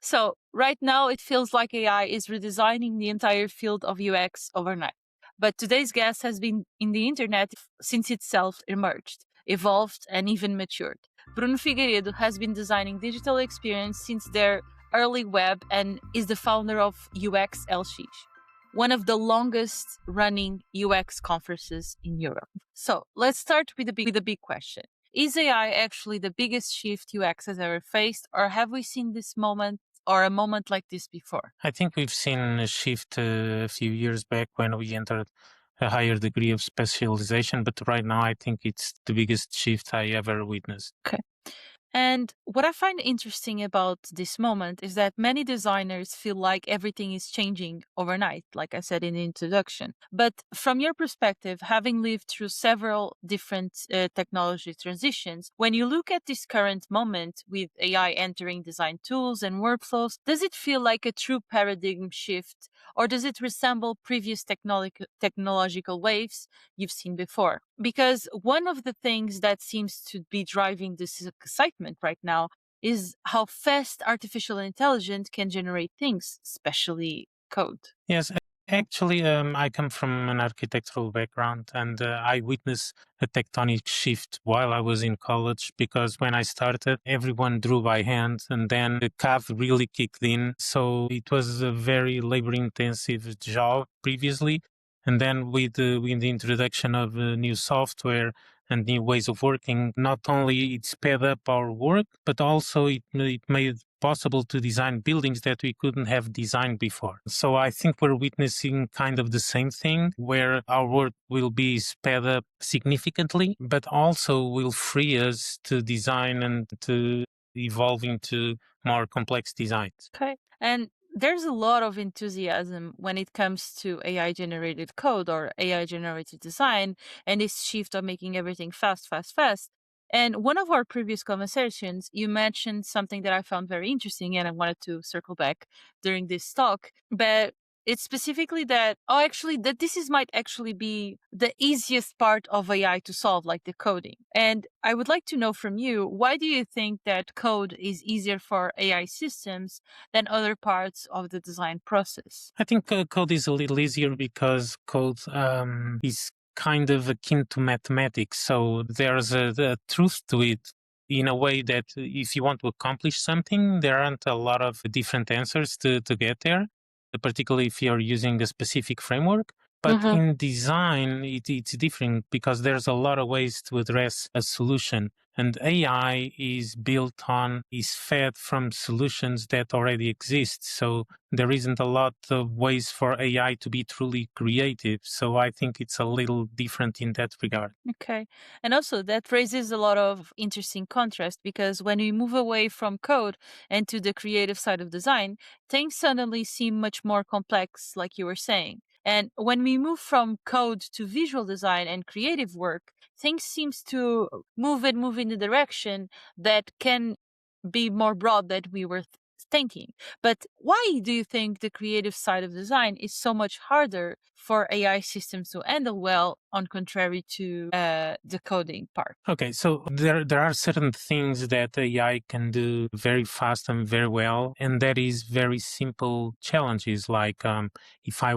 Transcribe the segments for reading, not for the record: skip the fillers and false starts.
So right now, it feels like AI is redesigning the entire field of UX overnight. But today's guest has been in the internet since itself emerged, evolved, and even matured. Bruno Figueiredo has been designing digital experience since their early web and is the founder of UXLx, one of the longest running UX conferences in Europe. So let's start with the big question. Is AI actually the biggest shift UX has ever faced, or have we seen this moment or a moment like this before? I think we've seen a shift a few years back when we entered a higher degree of specialization, but right now I think it's the biggest shift I ever witnessed. Okay. And what I find interesting about this moment is that many designers feel like everything is changing overnight, like I said in the introduction. But from your perspective, having lived through several different technology transitions, when you look at this current moment with AI entering design tools and workflows, does it feel like a true paradigm shift, or does it resemble previous technological waves you've seen before? Because one of the things that seems to be driving this excitement right now is how fast artificial intelligence can generate things, especially code. Yes, actually, I come from an architectural background and I witnessed a tectonic shift while I was in college because when I started, everyone drew by hand and then the CAV really kicked in. So it was a very labor intensive job previously. And then with the introduction of new software and new ways of working, not only it sped up our work, but also it made possible to design buildings that we couldn't have designed before. So I think we're witnessing kind of the same thing where our work will be sped up significantly, but also will free us to design and to evolve into more complex designs. Okay. And there's a lot of enthusiasm when it comes to AI generated code or AI generated design and this shift of making everything fast, fast, fast. And one of our previous conversations, you mentioned something that I found very interesting and I wanted to circle back during this talk. But it's specifically that, oh, actually, that this is might actually be the easiest part of AI to solve, like the coding. And I would like to know from you, why do you think that code is easier for AI systems than other parts of the design process? I think code is a little easier because code is kind of akin to mathematics. So there's a truth to it in a way that if you want to accomplish something, there aren't a lot of different answers to get there, particularly if you're using a specific framework. But Hmm. in design, it's different because there's a lot of ways to address a solution. And AI is fed from solutions that already exist. So there isn't a lot of ways for AI to be truly creative. So I think it's a little different in that regard. Okay. And also, that raises a lot of interesting contrast because when we move away from code and to the creative side of design, things suddenly seem much more complex, like you were saying. And when we move from code to visual design and creative work, things seems to move in the direction that can be more broad than we were thinking. But why do you think the creative side of design is so much harder for AI systems to handle well, on contrary to the coding part? Okay, so there are certain things that AI can do very fast and very well, and that is very simple challenges. Like if I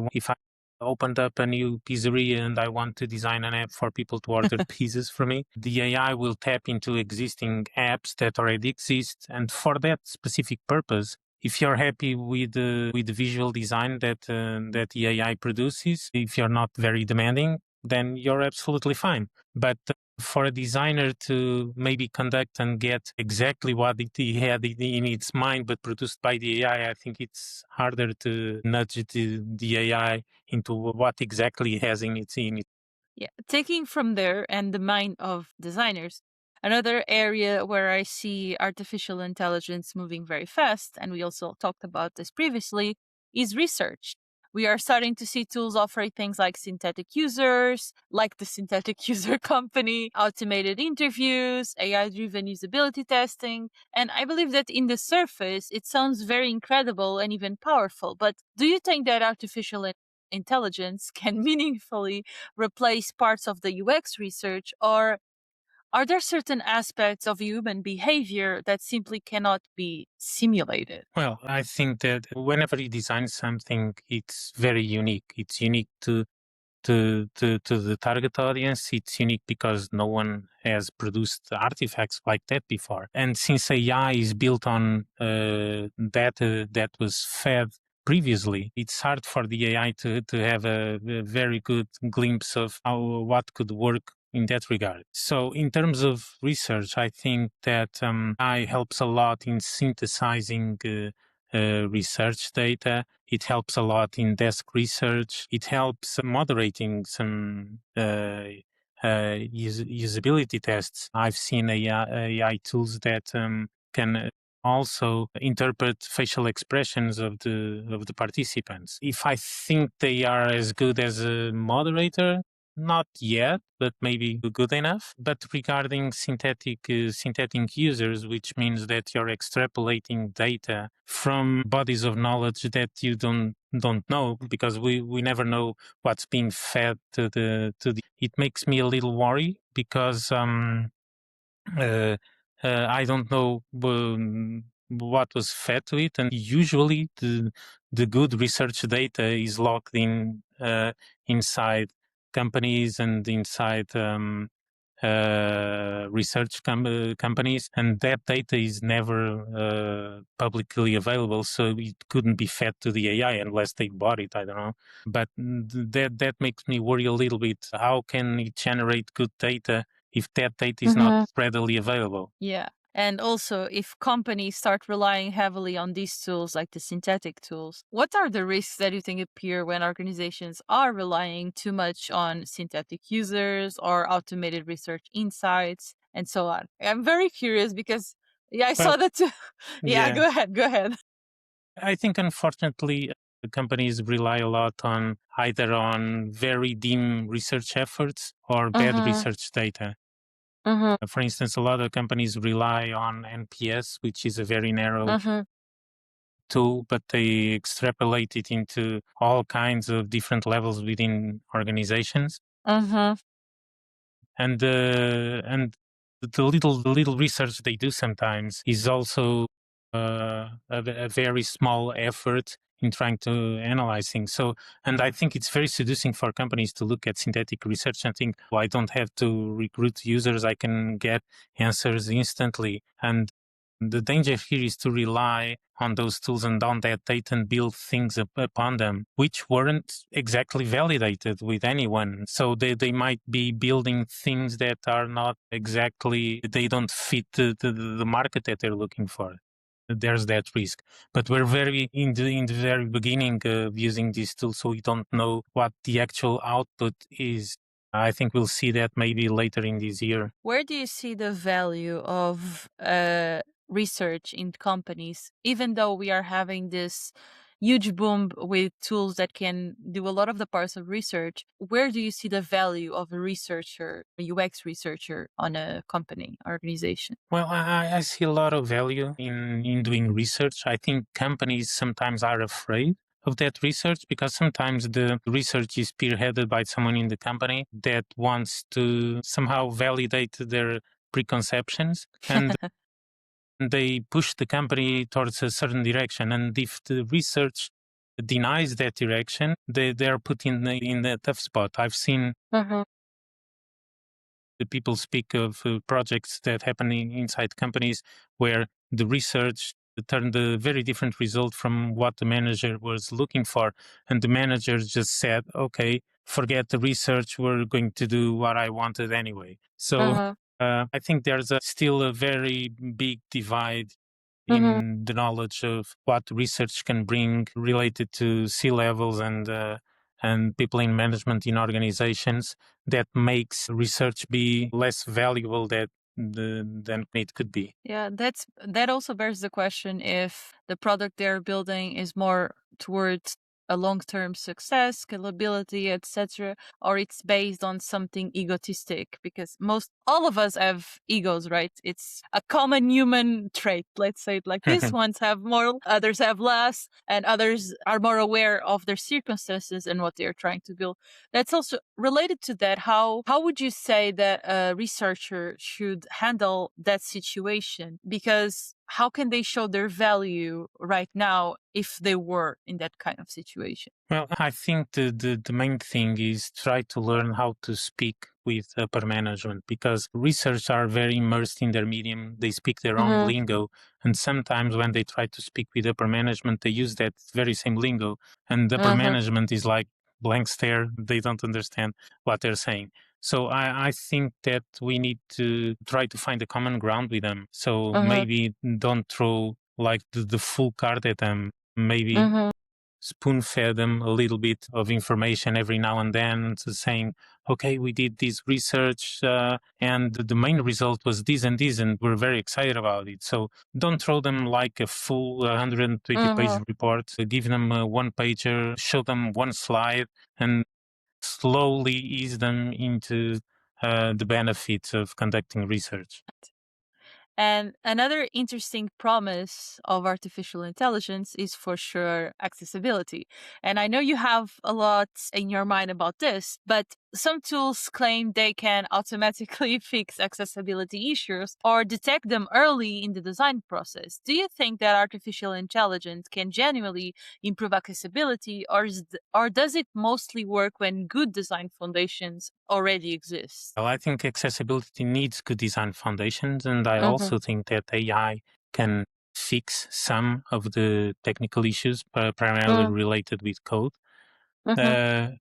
opened up a new pizzeria and I want to design an app for people to order pizzas from me, the AI will tap into existing apps that already exist, and for that specific purpose. If you're happy with the visual design that the AI produces, if you're not very demanding, then you're absolutely fine. But for a designer to maybe conduct and get exactly what he had in its mind but produced by the AI, I think it's harder to nudge the AI into what exactly it has in it. Yeah, taking from there and the mind of designers, another area where I see artificial intelligence moving very fast, and we also talked about this previously, is research. We are starting to see tools offering things like synthetic users, like the synthetic user company, automated interviews, AI driven usability testing. And I believe that in the surface, it sounds very incredible and even powerful. But do you think that artificial intelligence can meaningfully replace parts of the UX research, or Are there certain aspects of human behavior that simply cannot be simulated? Well, I think that whenever you design something, it's very unique. It's unique to the target audience. It's unique because no one has produced artifacts like that before. And since AI is built on data that was fed previously, it's hard for the AI to have a very good glimpse of what could work in that regard. So in terms of research, I think that AI helps a lot in synthesizing research data. It helps a lot in desk research. It helps moderating some usability tests. I've seen AI tools that can also interpret facial expressions of the participants. If I think they are as good as a moderator, not yet, but maybe good enough. But regarding synthetic users, which means that you're extrapolating data from bodies of knowledge that you don't know, because we never know what's being fed to the. It makes me a little worried because uh, I don't know what was fed to it, and usually the good research data is locked in inside companies and inside companies, and that data is never publicly available, so it couldn't be fed to the AI unless they bought it. I don't know, but that makes me worry a little bit. How can it generate good data if that data is not readily available? Yeah. And also, if companies start relying heavily on these tools, like the synthetic tools, what are the risks that you think appear when organizations are relying too much on synthetic users or automated research insights and so on? I'm very curious because, yeah, I saw Well, that too. Yeah, yeah, go ahead. Go ahead. I think unfortunately companies rely a lot on either on very dim research efforts or bad Mm-hmm. research data. Mm-hmm. For instance, a lot of companies rely on NPS, which is a very narrow Mm-hmm. tool, but they extrapolate it into all kinds of different levels within organizations. Mm-hmm. And the little research they do sometimes is also a very small effort in trying to analyze things. So, and I think it's very seducing for companies to look at synthetic research and think, well, I don't have to recruit users, I can get answers instantly. And the danger here is to rely on those tools and on that data and build things upon them, which weren't exactly validated with anyone. So they might be building things that are not exactly, they don't fit the market that they're looking for. There's that risk. But we're very in the very beginning of using these tools, so we don't know what the actual output is. I think we'll see that maybe later in this year. Where do you see the value of research in companies, even though we are having this huge boom with tools that can do a lot of the parts of research? Where do you see the value of a researcher, a UX researcher on a company, organization? Well, I see a lot of value in doing research. I think companies sometimes are afraid of that research because sometimes the research is spearheaded by someone in the company that wants to somehow validate their preconceptions, and they push the company towards a certain direction. And if the research denies that direction, they're put in a tough spot. I've seen Mhm. the people speak of projects that happen inside companies where the research turned a very different result from what the manager was looking for. And the manager just said, okay, forget the research, we're going to do what I wanted anyway. So Mhm. I think there's still a very big divide Mhm. in the knowledge of what research can bring related to C levels and people in management in organizations that makes research be less valuable than it could be. Yeah, that also bears the question if the product they're building is more towards a long-term success, scalability, etc., or it's based on something egotistic? Because most all of us have egos, right? It's a common human trait. Let's say it like this. Ones have more, others have less, and others are more aware of their circumstances and what they're trying to build. That's also related to that. How would you say that a researcher should handle that situation? Because how can they show their value right now if they were in that kind of situation? Well, I think the main thing is try to learn how to speak with upper management because researchers are very immersed in their medium. They speak their own Mm-hmm. lingo. And sometimes when they try to speak with upper management, they use that very same lingo. And upper Mm-hmm. management is like blank stare. They don't understand what they're saying. So I think that we need to try to find a common ground with them. So Mm-hmm. maybe don't throw like the full card at them. Maybe Mm-hmm. spoon fed them a little bit of information every now and then to saying, okay, we did this research and the main result was this and this, and we're very excited about it. So don't throw them like a full 120-page Mm-hmm. report. Give them a one pager, show them one slide, and slowly ease them into the benefits of conducting research. And another interesting promise of artificial intelligence is for sure accessibility. And I know you have a lot in your mind about this, but some tools claim they can automatically fix accessibility issues or detect them early in the design process. Do you think that artificial intelligence can genuinely improve accessibility, or does it mostly work when good design foundations already exist? Well, I think accessibility needs good design foundations, and I Mm-hmm. also think that AI can fix some of the technical issues, primarily related with code. Mm-hmm.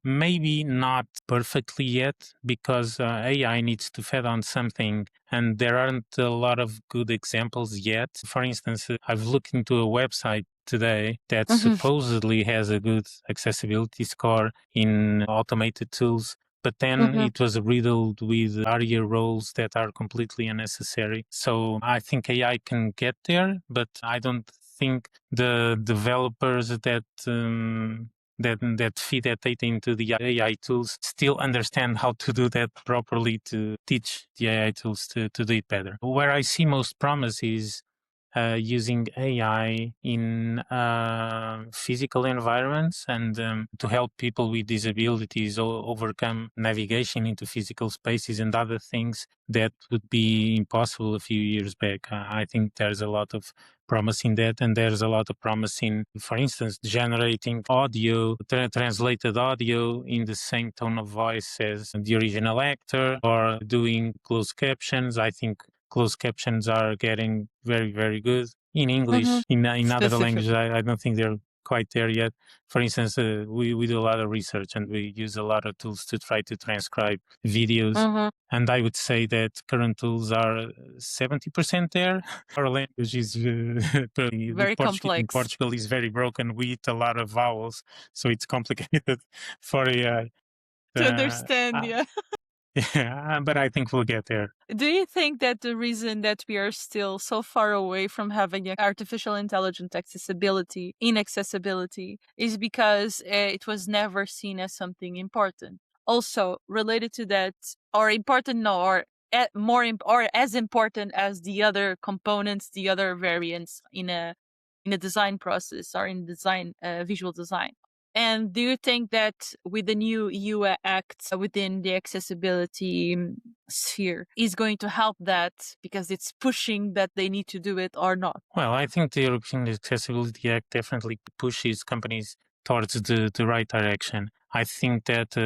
Maybe not perfectly yet because AI needs to feed on something, and there aren't a lot of good examples yet. For instance, I've looked into a website today that Mm-hmm. supposedly has a good accessibility score in automated tools. But then Mm-hmm. it was riddled with ARIA roles that are completely unnecessary. So I think AI can get there, but I don't think the developers that feed that data into the AI tools still understand how to do that properly to teach the AI tools to do it better. Where I see most promise is using AI in physical environments and to help people with disabilities overcome navigation into physical spaces and other things that would be impossible a few years back. I think there's a lot of promise in that, and there's a lot of promise in, for instance, generating audio, translated audio in the same tone of voice as the original actor, or doing closed captions. I think closed captions are getting very, very good in Mm-hmm. English. In other languages, Specifically. I don't think they're quite there yet. For instance, we do a lot of research and we use a lot of tools to try to transcribe videos. Mm-hmm. And I would say that current tools are 70% there. Our language is the Very Portuguese in complex Portugal is very broken. We eat a lot of vowels, so it's complicated for AI. to Uh, understand. uh, Yeah. yeah, but I think we'll get there. Do you think that the reason that we are still so far away from having artificial intelligence accessibility, inaccessibility, is because it was never seen as something important? Also, related to that, or important, no, or or as important as the other components, the other variants in a design process or in design, visual design. And do you think that with the new EU Act within the accessibility sphere is going to help that because it's pushing that they need to do it or not? Well, I think the European Accessibility Act definitely pushes companies towards the right direction. I think that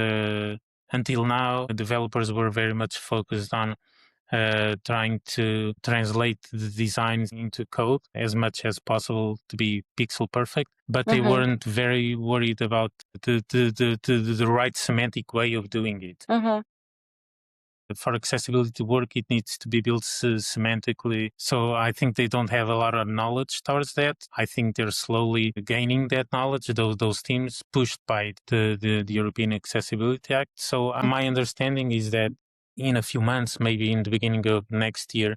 until now, developers were very much focused on trying to translate the design into code as much as possible to be pixel perfect, but they Mm-hmm. weren't very worried about the right semantic way of doing it. Mm-hmm. For accessibility to work, it needs to be built semantically. So I think they don't have a lot of knowledge towards that. I think they're slowly gaining that knowledge, those teams pushed by the European Accessibility Act. So my understanding is that in a few months, maybe in the beginning of next year,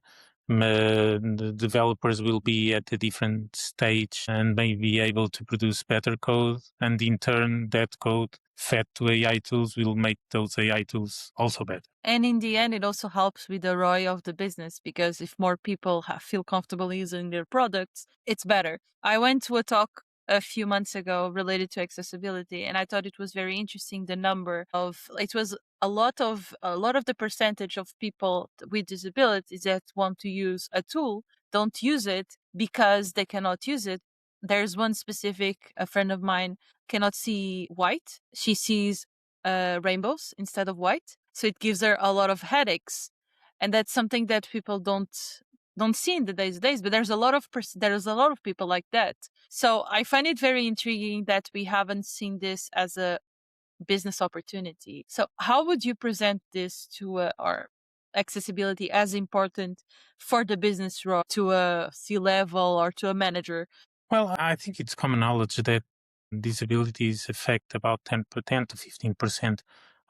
The developers will be at a different stage and may be able to produce better code. And in turn, that code fed to AI tools will make those AI tools also better. And in the end, it also helps with the ROI of the business because if more people feel comfortable using their products, it's better. I went to a talk a few months ago related to accessibility, and I thought it was very interesting. The number of it was a lot of the percentage of people with disabilities that want to use a tool don't use it because they cannot use it. There's one specific a friend of mine cannot see white. She sees rainbows instead of white, so it gives her a lot of headaches, and that's something that people don't see in the days. But there's a lot of people like that. So I find it very intriguing that we haven't seen this as a business opportunity. So how would you present this to our accessibility as important for the business role to a C level or to a manager? Well, I think it's common knowledge that disabilities affect about 10 to 15%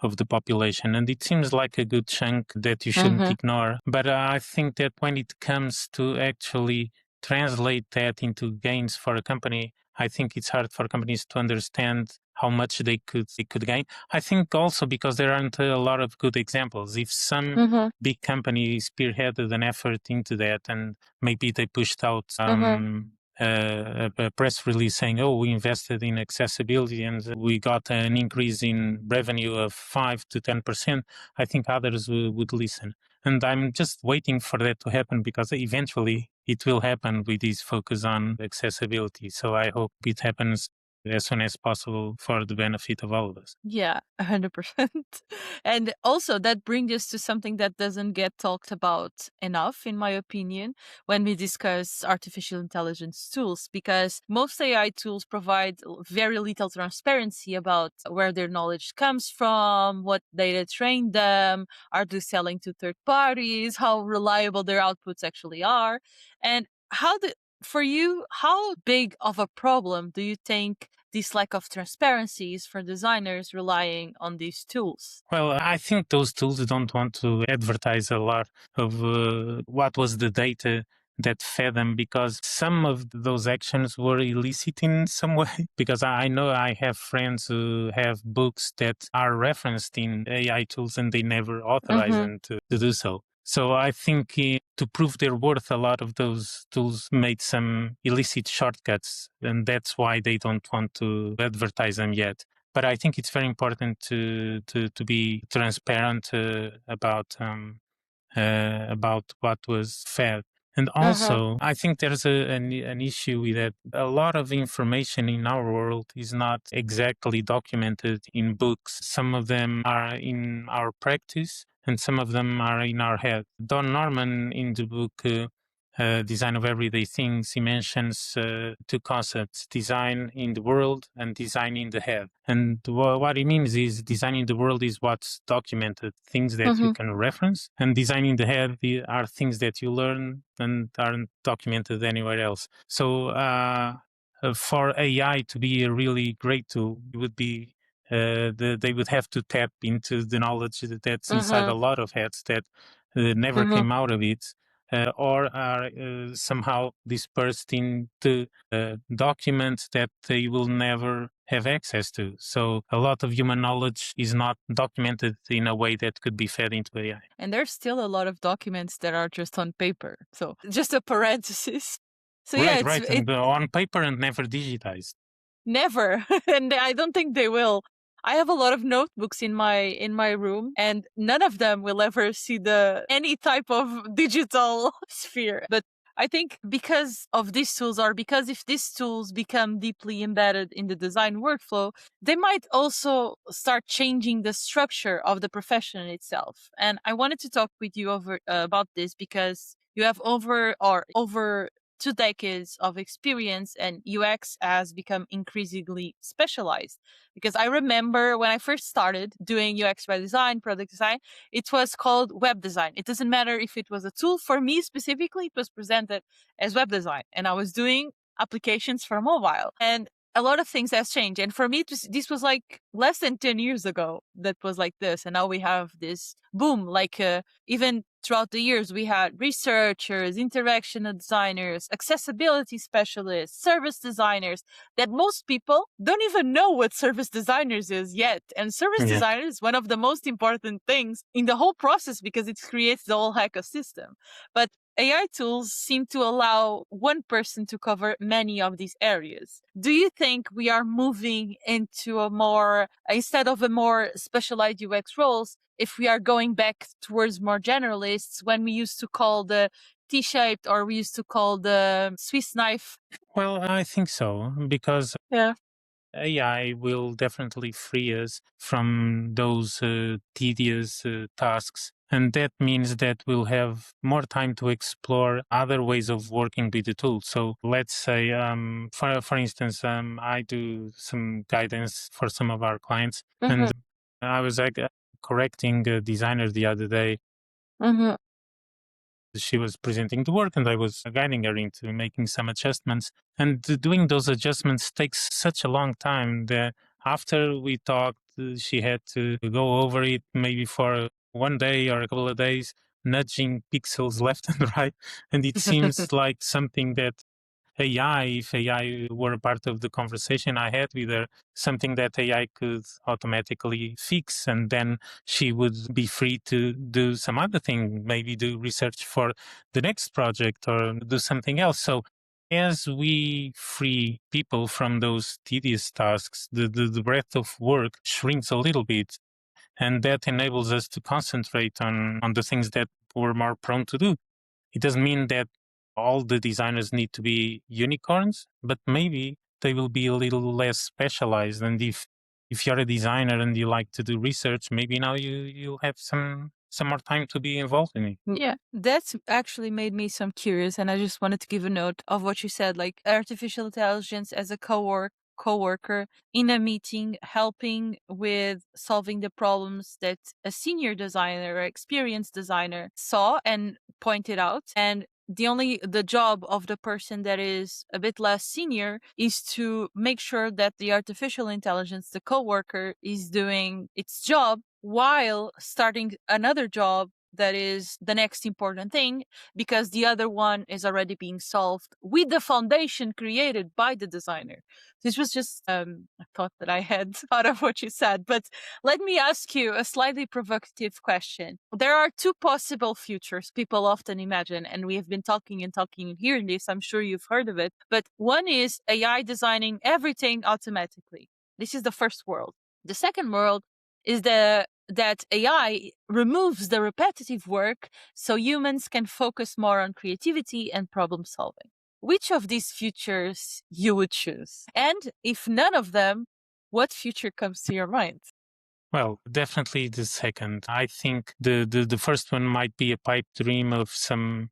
of the population. And it seems like a good chunk that you shouldn't Mm-hmm. ignore. But I think that when it comes to actually translate that into gains for a company, I think it's hard for companies to understand how much they could gain. I think also because there aren't a lot of good examples. If some Mm-hmm. big company spearheaded an effort into that and maybe they pushed out Mm-hmm. a press release saying, "Oh, we invested in accessibility and we got an increase in revenue of 5 to 10%." I think others would listen, and I'm just waiting for that to happen because eventually it will happen with this focus on accessibility. So I hope it happens as soon as possible for the benefit of all of us. Yeah, 100%. And also, that brings us to something that doesn't get talked about enough, in my opinion, when we discuss artificial intelligence tools, because most AI tools provide very little transparency about where their knowledge comes from, what data trained them, are they selling to third parties, how reliable their outputs actually are, and for you, how big of a problem do you think this lack of transparency is for designers relying on these tools? Well, I think those tools don't want to advertise a lot of what was the data that fed them because some of those actions were illicit in some way. Because I know I have friends who have books that are referenced in AI tools and they never authorize Mm-hmm. them to do so. So I think to prove their worth, a lot of those tools made some illicit shortcuts, and that's why they don't want to advertise them yet. But I think it's very important to be transparent about what was fed. And Mm-hmm. also, I think there's an issue with that. A lot of information in our world is not exactly documented in books. Some of them are in our practice, and some of them are in our head. Don Norman, in the book Design of Everyday Things, he mentions two concepts: design in the world and design in the head. And what he means is design in the world is what's documented, things that you Mm-hmm. can reference, and design in the head are things that you learn and aren't documented anywhere else. So for AI to be a really great tool, it would be they would have to tap into the knowledge that's inside a Mm-hmm. lot of heads that never Mm-hmm. came out of it, or are somehow dispersed into documents that they will never have access to. So a lot of human knowledge is not documented in a way that could be fed into AI. And there's still a lot of documents that are just on paper. So just a parenthesis. So yeah, Right, it's right, it and on paper and never digitized. never, and I don't think they will. I have a lot of notebooks in my room, and none of them will ever see the any type of digital sphere. But I think because of these tools, or because if these tools become deeply embedded in the design workflow, they might also start changing the structure of the profession itself. And I wanted to talk with you about this because you have over 2 decades of experience, and UX has become increasingly specialized. Because I remember when I first started doing UX by design, product design, it was called web design. It doesn't matter if it was a tool. For me specifically, it was presented as web design, and I was doing applications for mobile. And a lot of things has changed. And for me, this was like less than 10 years ago that was like this. And now we have this boom. Like even throughout the years, we had researchers, interaction designers, accessibility specialists, service designers that most people don't even know what service designers is yet. And service Yeah. designer is one of the most important things in the whole process because it creates the whole ecosystem. But AI tools seem to allow one person to cover many of these areas. Do you think we are moving into a more, instead of a more specialized UX roles, if we are going back towards more generalists when we used to call the T-shaped or we used to call the Swiss knife? Well, I think so, because Yeah. AI will definitely free us from those tedious tasks. And that means that we'll have more time to explore other ways of working with the tool. So let's say, for instance, I do some guidance for some of our clients, Mm-hmm. and I was correcting a designer the other day. Mm-hmm. She was presenting the work and I was guiding her into making some adjustments. And doing those adjustments takes such a long time that after we talked, she had to go over it maybe for one day or a couple of days, nudging pixels left and right. And it seems like something that AI, if AI were a part of the conversation I had with her, something that AI could automatically fix, and then she would be free to do some other thing, maybe do research for the next project or do something else. So as we free people from those tedious tasks, the breadth of work shrinks a little bit. And that enables us to concentrate on the things that we're more prone to do. It doesn't mean that all the designers need to be unicorns, but maybe they will be a little less specialized. And if you're a designer and you like to do research, maybe now you'll have some more time to be involved in it. Yeah, that's actually made me some curious, and I just wanted to give a note of what you said, like artificial intelligence as a coworker in a meeting, helping with solving the problems that a senior designer or experienced designer saw and pointed out. And the job of the person that is a bit less senior is to make sure that the artificial intelligence, the coworker, is doing its job while starting another job that is the next important thing because the other one is already being solved with the foundation created by the designer. This was just a thought that I had out of what you said. But let me ask you a slightly provocative question. There are two possible futures people often imagine, and we have been talking and talking and hearing this. I'm sure you've heard of it. But one is AI designing everything automatically. This is the first world. The second world is that AI removes the repetitive work so humans can focus more on creativity and problem solving. Which of these futures you would choose? And if none of them, what future comes to your mind? Well, definitely the second. I think the first one might be a pipe dream of some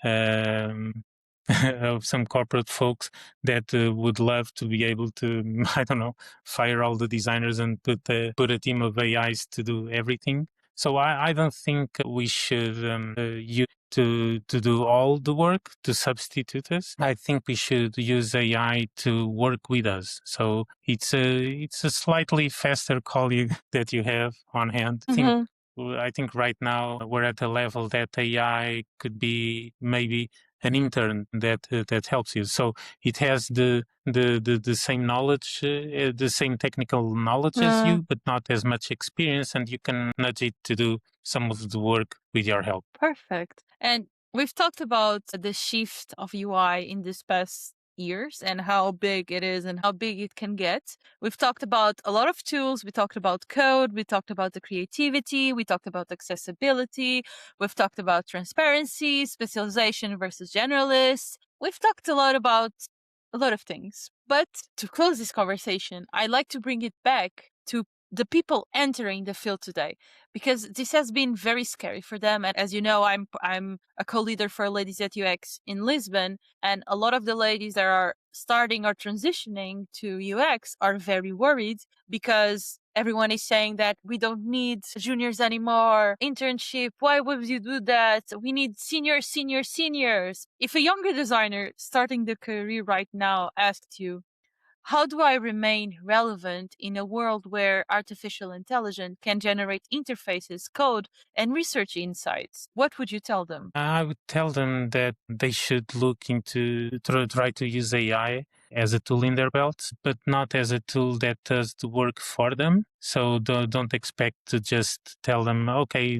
um, of some corporate folks that would love to be able to, I don't know, fire all the designers and put a team of AIs to do everything. So I don't think we should use to do all the work to substitute us. I think we should use AI to work with us. So it's a slightly faster colleague that you have on hand. Mm-hmm. I think right now we're at a level that AI could be maybe an intern that helps you. So it has the same knowledge, the same technical knowledge as you, but not as much experience, and you can nudge it to do some of the work with your help. Perfect. And we've talked about the shift of UI in this past years and how big it is and how big it can get. We've talked about a lot of tools. We talked about code. We talked about the creativity. We talked about accessibility. We've talked about transparency, specialization versus generalists. We've talked a lot about a lot of things. But to close this conversation, I'd like to bring it back to the people entering the field today because this has been very scary for them. And as you know, I'm a co-leader for Ladies at UX in Lisbon, and a lot of the ladies that are starting or transitioning to UX are very worried because everyone is saying that we don't need juniors anymore, internship, why would you do that? We need seniors, seniors, seniors. If a younger designer starting the career right now asked you, How do I remain relevant in a world where artificial intelligence can generate interfaces, code, and research insights? What would you tell them? I would tell them that they should look into try to use AI as a tool in their belt, but not as a tool that does the work for them. So don't expect to just tell them, okay,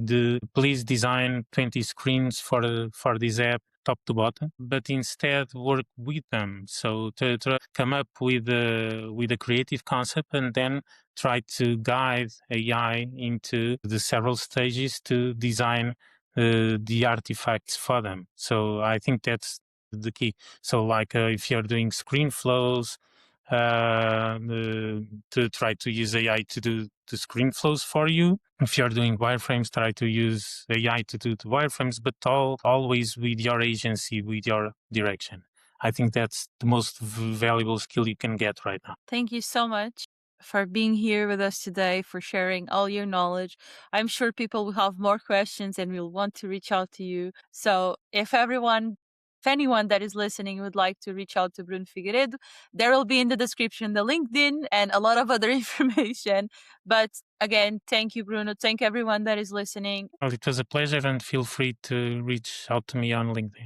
please design 20 screens for this app top to bottom, but instead work with them. So to come up with a creative concept and then try to guide AI into the several stages to design the artifacts for them. So I think that's the key. So like if you're doing screen flows, to try to use AI to do the screen flows for you. If you're doing wireframes, try to use AI to do the wireframes, but always with your agency, with your direction. I think that's the most valuable skill you can get right now. Thank you so much for being here with us today, for sharing all your knowledge. I'm sure people will have more questions and will want to reach out to you. So if anyone that is listening would like to reach out to Bruno Figueiredo, there will be in the description the LinkedIn and a lot of other information. But again, thank you, Bruno. Thank everyone that is listening. Well, it was a pleasure, and feel free to reach out to me on LinkedIn.